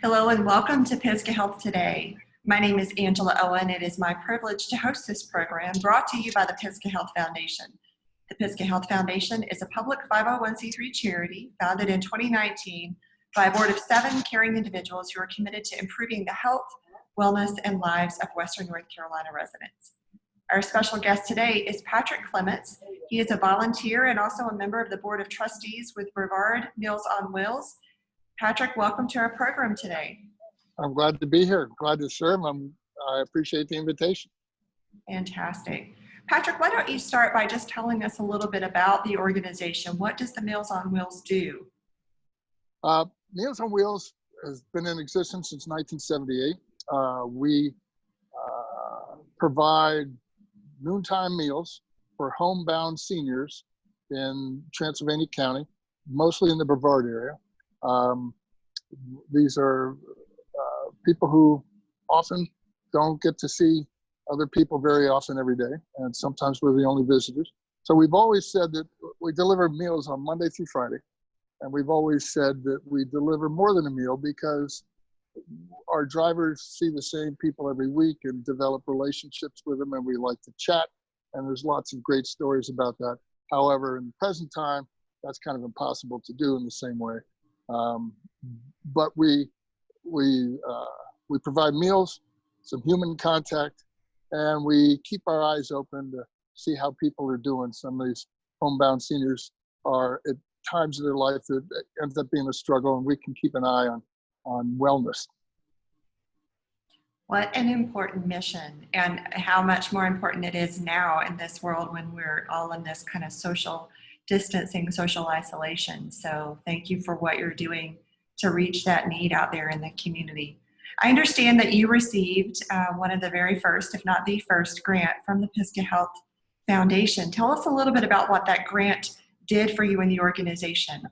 Hello and welcome to Pisgah Health Today. My name is Angela Owen. It is my privilege to host this program brought to you by the Pisgah Health Foundation. The Pisgah Health Foundation is a public 501c3 charity founded in 2019 by a board of 7 caring individuals who are committed to improving the health, wellness, and lives of Western North Carolina residents. Our special guest today is Patrick Clements. He is a volunteer and also a member of the Board of Trustees with Brevard Meals on Wheels. Patrick, welcome to our program today. I'm glad to be here. Glad to serve. I appreciate the invitation. Fantastic. Patrick, why don't you start by just telling us a little bit about the organization? What does the Meals on Wheels do? Meals on Wheels has been in existence since 1978. We provide noontime meals for homebound seniors in Transylvania County, mostly in the Brevard area. These are people who often don't get to see other people very often every day, and sometimes we're the only visitors. So we've always said that we deliver meals on Monday through Friday, and we've always said that we deliver more than a meal because our drivers see the same people every week and develop relationships with them, and we like to chat, and there's lots of great stories about that. However, in the present time, that's kind of impossible to do in the same way. But we provide meals, some human contact, and we keep our eyes open to see how people are doing. Some of these homebound seniors are at times of their life that ends up being a struggle, and we can keep an eye on wellness. What an important mission, and how much more important it is now in this world when we're all in this kind of social distancing, social isolation. So thank you for what you're doing to reach that need out there in the community. I understand that you received one of the very first, if not the first, grant from the Pisgah Health Foundation. Tell us a little bit about what that grant did for you in the organization.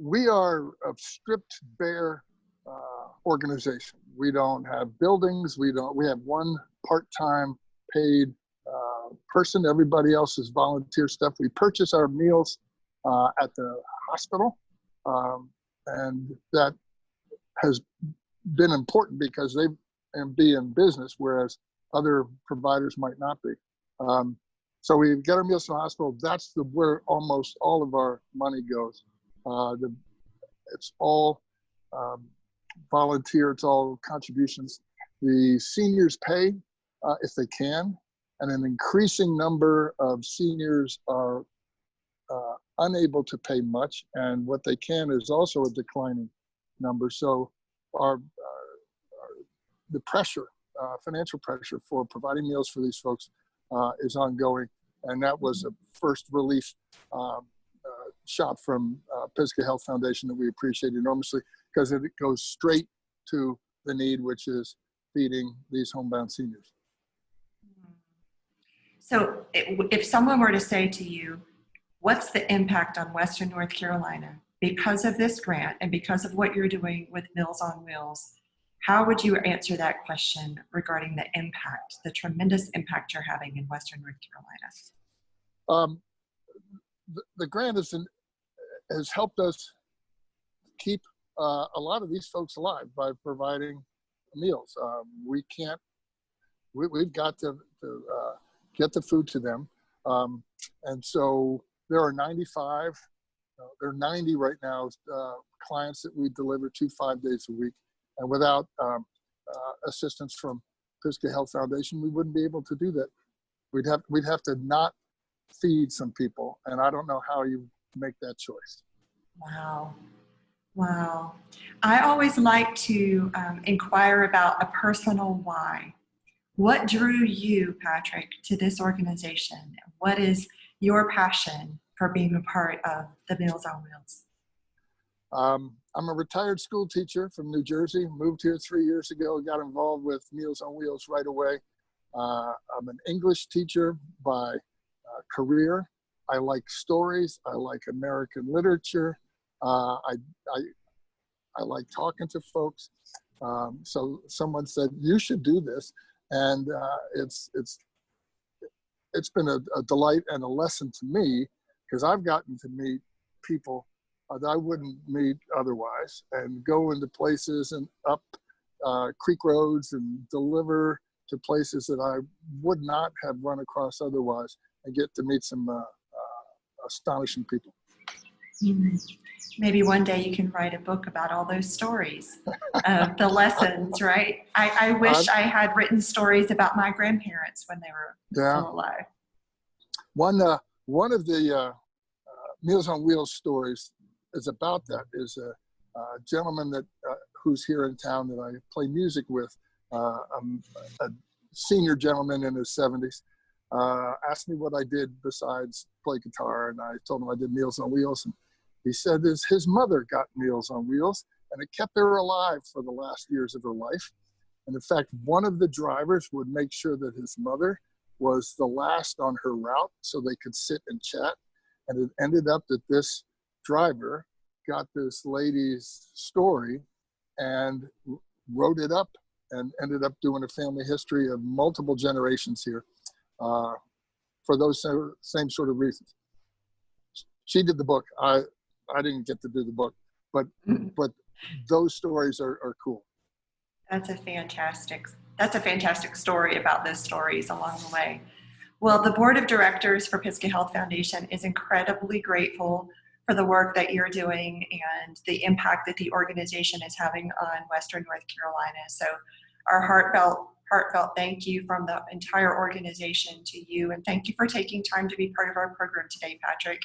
We are a stripped bare organization. We don't have buildings. We have one part-time paid person. Everybody else is volunteer stuff. We purchase our meals at the hospital, and that has been important because they can be in business, whereas other providers might not be. So we get our meals from the hospital. That's where almost all of our money goes. It's all volunteer. It's all contributions. The seniors pay if they can, and an increasing number of seniors are unable to pay much, and what they can is also a declining number. So the pressure, financial pressure for providing meals for these folks is ongoing, and that was a first relief shot from Pisgah Health Foundation that we appreciate enormously, because it goes straight to the need, which is feeding these homebound seniors. So if someone were to say to you, what's the impact on Western North Carolina because of this grant and because of what you're doing with Meals on Wheels, how would you answer that question regarding the impact, the tremendous impact you're having in Western North Carolina? The grant has helped us keep a lot of these folks alive by providing meals. We've got to get the food to them. And so there are 95, there are 90 right now clients that we deliver to 5 days a week. And without assistance from Pisgah Health Foundation, we wouldn't be able to do that. We'd have to not feed some people. And I don't know how you make that choice. Wow. Wow. I always like to inquire about a personal why. What drew you, Patrick, to this organization? What is your passion for being a part of the Meals on Wheels? I'm a retired school teacher from New Jersey, moved here 3 years ago, got involved with Meals on Wheels right away. I'm an English teacher by career. I like stories. I like American literature. I like talking to folks. So someone said, you should do this. And it's been a delight and a lesson to me, because I've gotten to meet people that I wouldn't meet otherwise, and go into places and up creek roads and deliver to places that I would not have run across otherwise, and get to meet some astonishing people. Mhm. Maybe one day you can write a book about all those stories of the lessons, right? I wish I had written stories about my grandparents when they were still alive. One of the Meals on Wheels stories is about that. Is a gentleman that who's here in town that I play music with, a senior gentleman in his 70s, asked me what I did besides play guitar, and I told him I did Meals on Wheels, and he said his mother got Meals on Wheels, and it kept her alive for the last years of her life. And in fact, one of the drivers would make sure that his mother was the last on her route so they could sit and chat. And it ended up that this driver got this lady's story and wrote it up, and ended up doing a family history of multiple generations here for those same sort of reasons. She did the book. I didn't get to do the book, but those stories are cool. That's a fantastic story about those stories along the way. Well, the board of directors for Pisgah Health Foundation is incredibly grateful for the work that you're doing and the impact that the organization is having on Western North Carolina. So our heartfelt thank you from the entire organization to you, and thank you for taking time to be part of our program today, Patrick.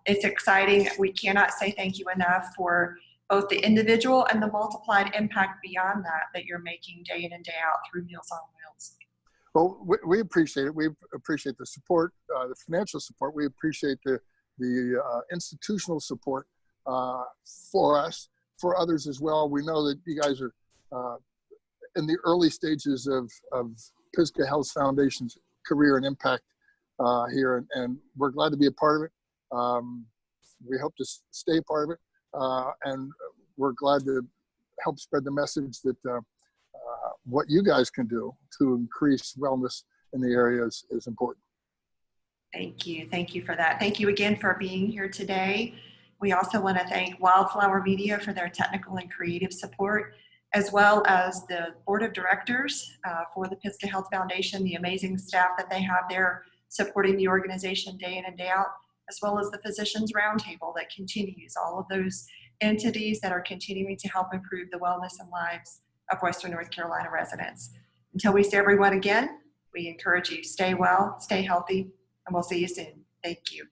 It's exciting. We cannot say thank you enough for both the individual and the multiplied impact beyond that you're making day in and day out through Meals on Wheels. Well, we appreciate it. We appreciate the support, the financial support. We appreciate the institutional support for us, for others as well. We know that you guys are in the early stages of Pisgah Health Foundation's career and impact here, and we're glad to be a part of it. We hope to stay a part of it, and we're glad to help spread the message that what you guys can do to increase wellness in the area is important. Thank you. Thank you for that. Thank you again for being here today. We also want to thank Wildflower Media for their technical and creative support, as well as the board of directors for the Pisgah Health Foundation, the amazing staff that they have there supporting the organization day in and day out, as well as the Physicians Roundtable that continues, all of those entities that are continuing to help improve the wellness and lives of Western North Carolina residents. Until we see everyone again, we encourage you, stay well, stay healthy, and we'll see you soon. Thank you.